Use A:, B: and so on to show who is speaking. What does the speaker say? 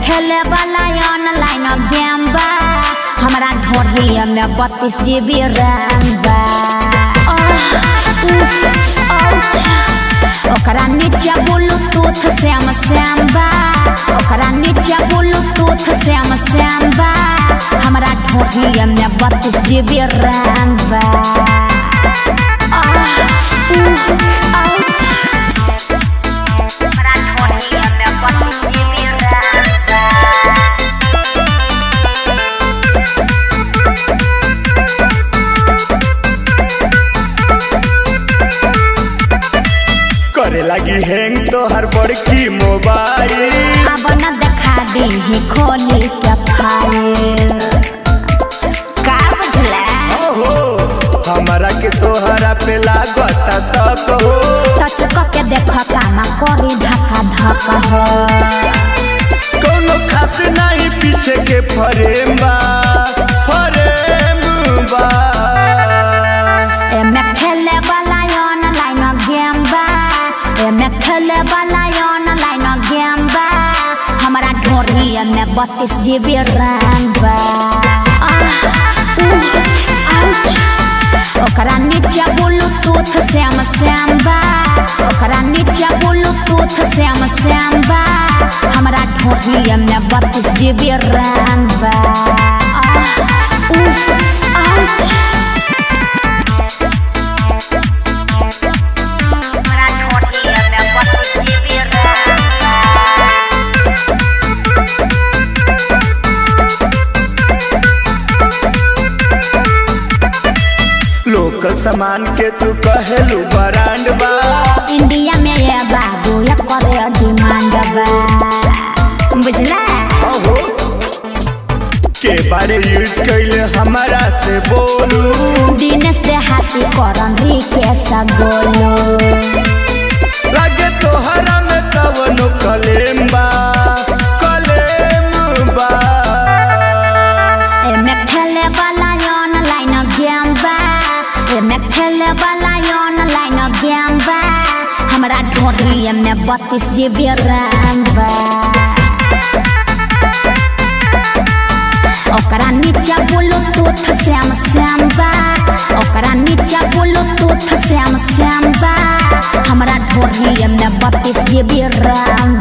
A: खेले वाला online game बा हमरा ढोढ़िया में 32 GB रैम बा। ओकरा नीचे ब्लूटूथ श्याम बा ओकरा नीचे ब्लूटूथ श्याम बा हमरा ढोढ़िया में 32 GB रैम बा।
B: करे लगी हैंग तो हर बड़की मोबाइल
A: अब न देखा दी खोली के फाइल का बुझला
B: हो हमारा के तोहरा पे लागता शक हो
A: टच के देख काम करी धक्का धक्का हो
B: कोनो खास नहीं पीछे के फ्रेम बा
A: एमे खेले वाला ऑनलाइन गेम बा एमे खेले वाला ऑनलाइन गेम बा हमरा ढोढ़िया में 32 GB रैम बा। ओकरा नीचे ब्लूटूथ श्याम बा ओकरा नीचे ब्लूटूथ श्याम बा हमरा ढोढ़िया में 32 GB रैम बा।
B: लोकल सामान के तू कहेलू ब्रांड बा
A: इंडिया में ये बाबू ये करे डिमांड बा बुझला
B: हो के बारे यूज कैले हमारा से बोलू
A: दिनेश देहाती करन रिकेश गोलू
B: लगे तोहरा में कवनो कलेम बा
A: एमे खेले वाला ऑनलाइन गेम बा एमे खेले वाला ऑनलाइन गेम बा हमरा ढोढ़िया में 32 GB रैम बा। ओकरा नीचे ब्लूटूथ श्याम बा ओकरा नीचे ब्लूटूथ श्याम बा हमरा ढोढ़िया में 32 GB रैम